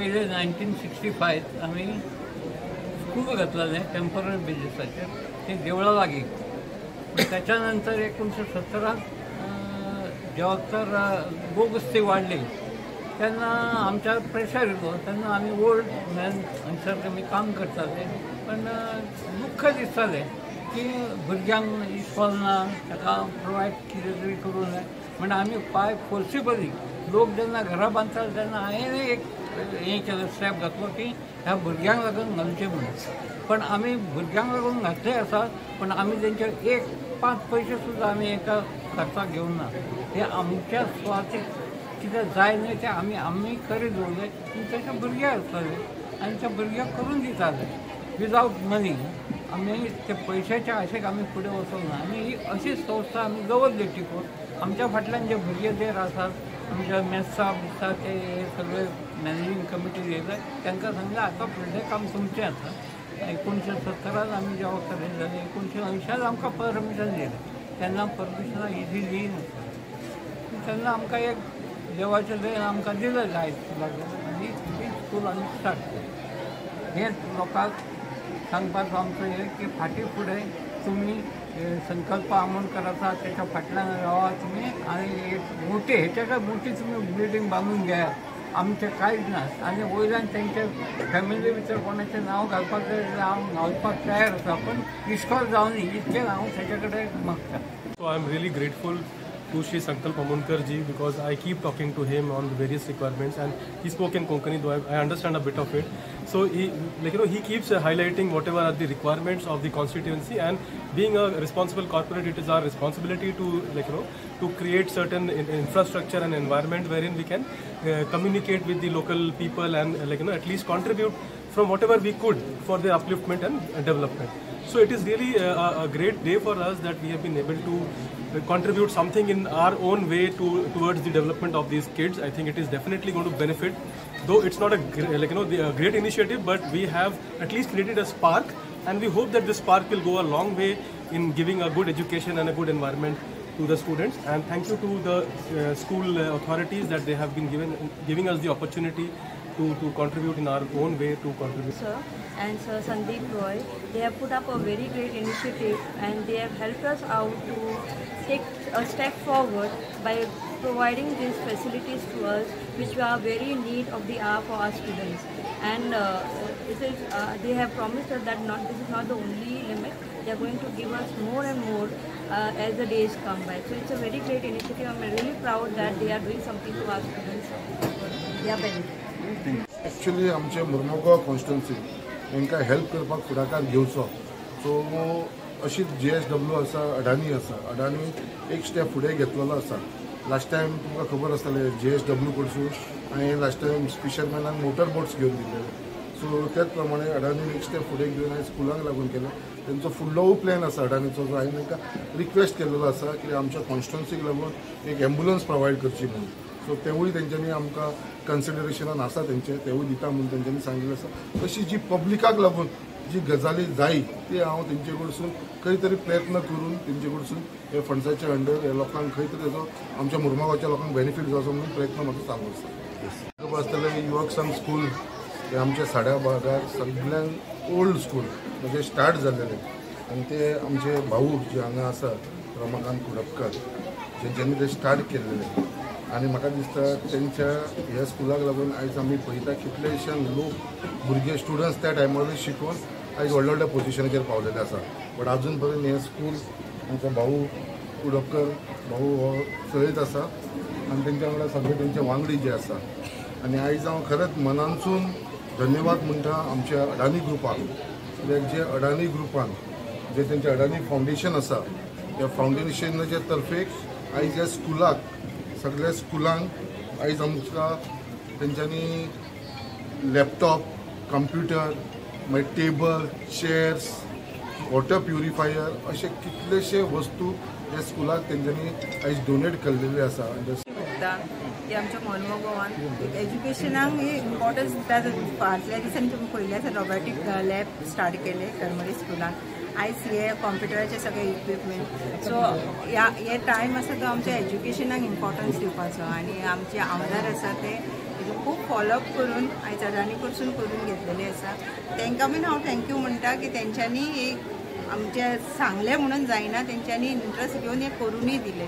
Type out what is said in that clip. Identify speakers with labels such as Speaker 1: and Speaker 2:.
Speaker 1: पहिले 1965 आम्ही स्कूल घातलेले टेम्पररी बेसिसाचेर ते देवळा लागीं. त्याच्यानंतर 1917 जेव्हा तर गोवस्ती वाढली तेन्ना आमच्या प्रेशर येलो तेन्ना आमी ओल्ड मॅन हांगसर आमी काम करताले. पण दुख्ख दिसतालें की भुरग्यांक इस्कॉल ना ताका प्रोवायड कितें तरी करूं जाय म्हण आमी बाय पॉसिबली लोक जेन्ना घरा बांदताले तेन्ना हांवें एक हें केलो स्टेप घातलो की ह्या भुरग्यांक लागून घालचें म्हणून. पण आमी भुरग्यांक लागून घातले आसा पण आमी तेंचे 1-5 पयशे सुद्दां आमी एका खर्चाक घेवन ना. हे आमच्या स्वार्थीक कितें जाय न्हय तें आमी करीत दवरले आनी तशे भुरगे आसताले आनी त्या भुरग्यांक करून दिताले विदावट मनी. आमी ते पयशाच्या आशेक आमी फुडें वचोंक ना. आमी ही अशी संस्था आमी दवरली टिकून. आमच्या फाटल्यान जे भुरगे जे आसात आमच्या मेस्सा बिस्सा ते सगळे मॅनेजींग कमिटी येयले तांकां सांगलें आतां फुडलें काम तुमचें आसा. 1970 आमी जबाबदारी जाली. 1980 आमकां परमिशन दिलें. तेन्ना परमिशनां इजी दिनासली. तेन्ना आमकां एक देवाचें देण आमकां दिलें जाय स्कुलाक आनी ती स्कूल आमी स्टार्ट केली. हें लोकांक सांगपाचो आमचो हें की फाटीं फुडें तुमी संकल्प आमोणकर आसा तेच्या फाटल्यान रावा तुमी आनी एक मोठी हेच्या मोठी तुमी बिल्डींग बांदून घेयात. आमचें कांयच ना आनी वयल्यान तेंचे फॅमिली भितर कोणाचें नांव घालपाक जाय जाल्यार हांव घालपाक तयार आसा पण इस्कॉल जावनी इतकें हांव तेचे कडेन मागतां.
Speaker 2: So I am really grateful to Shri Sankalp Amonkar ji because I keep talking to him on the various requirements and he spoke in Konkani though I understand a bit of it. So he keeps highlighting whatever are the requirements of the constituency and being a responsible corporate it is our responsibility to to create certain infrastructure and environment wherein we can communicate with the local people and at least contribute from whatever we could for their upliftment and development. So it is really a great day for us that we have been able to contribute something in our own way towards the development of these kids. I think it is definitely going to benefit, though it's not a great initiative, but we have at least created a spark, and we hope that this spark will go a long way in giving a good education and a good environment to the students. And thank you to the school authorities that they have been giving us the opportunity to contribute in our own way to contribute.
Speaker 3: Sir and Sir Sandeep Roy, they have put up a very great initiative and they have helped us out to take a step forward by providing these facilities to us which we are very in need of the hour for our students. And they have promised us that this is not the only limit. They are going to give us more and more as the days come by. So it's a very great initiative. I'm really proud that they are doing something to our students. Yeah, benefit.
Speaker 4: Actually, आमचे Mormugao constituency हांकां help करपाक फुडाकार घेवचो. So अशीच JSW आसा, अडानी आसा. अडानी एक step फुडें घेतलेलो आसा. लास्ट टायम तुमकां खबर आसतलें JSW कडसून हांवें लास्ट टायम फिशरमॅनाक मोटर बोट्स घेवन दिल्ले. सो त्याच प्रमाणे अडानी एक स्टेप फुडें घेवन हांवें स्कुलांक लागून केलें. तेंचो फुडलो प्लॅन आसा अडानीचो जो हांवें तांकां रिक्वेस्ट केल्लो आसा की आमच्या कॉन्स्टिट्युन्सीक लागून एक एम्बुलन्स प्रोवायड करची म्हणून. सो तेवूय तेंच्यांनी आमकां कन्सिडरेशनान आसा तेंचे तेवूय दिता म्हणून तेंच्यांनी सांगिल्लें आसा. अशी जी पब्लिकाक लागून जी गजाली जाय ती हांव तेंचे कडसून खंय तरी प्रयत्न करून तेंचे कडसून हे फंड्साच्या अंडर हे लोकांक खंय तरी तेजो आमच्या मुर्मुगांवच्या लोकांक बेनिफीट जावचो म्हणून प्रयत्न म्हाका चालू आसा. खबर आसतलें युवक संघ स्कूल हे आमच्या साड्या भागार सगळ्यान ओल्ड स्कूल म्हणजे स्टार्ट जाल्लेलें आनी ते आमचे भाऊ जे हांगा आसा रमाकांत कुडपकर जेंच्यांनी ते स्टार्ट केल्लेलें. आनी म्हाका दिसता तेंच्या ह्या स्कुलाक लागून आयज आमी पळयता कितलेशे लोक भुरगे स्टुडंट्स त्या टायमार शिकून आयज व्हडल्या व्हडल्या पोजिशनाचेर पावलेले आसा. बट आजून पर्यंत हें स्कूल आमचो भाऊ कुडपकर भाऊ हो चलयत आसा आनी तेंच्या वांगडा सगळे तेंचे वांगडी जे आसा. आनी आयज हांव खरेंच मनानसून धन्यवाद म्हणटा आमच्या अडानी ग्रुपाक. कित्याक जे अडानी ग्रुपान जे तेंचे अडानी फावंडेशन आसा त्या फावंडेशनाच्या तर्फे आयज ह्या स्कुलाक सगळ्या स्कुलांक आयज आमकां तेंच्यांनी लॅपटॉप कंप्युटर मागीर टेबल चेअर्स वॉटर प्युरिफायर अशे कितलेशे वस्तू ह्या स्कुलाक तेंच्यांनी आयज डोनेट केल्लेले आसा.
Speaker 5: की आमच्या मुर्मुगांवान एज्युकेशनाक इम्पॉर्टन्स दिता. फाटल्या दिसांनी तुमी पयले आसा रोबोटीक लॅब स्टार्ट केले करमडी स्कुलान. आयज हे कॉम्प्युटराचे सगळे इक्विपमेंट. सो हे टायम आसा तो आमच्या एज्युकेशनाक इम्पॉर्टन्स दिवपाचो आनी आमचे आमदार आसा ते तेजो खूब फॉलोअप करून आयज अडानी कडसून करून घेतलेली आसा. तांकां बीन हांव थँक्यू म्हणटा की तेंच्यांनी एक आमचे सांगलें म्हणून जायना, तेंच्यांनी इंट्रस्ट घेवन हें करूनय दिलें.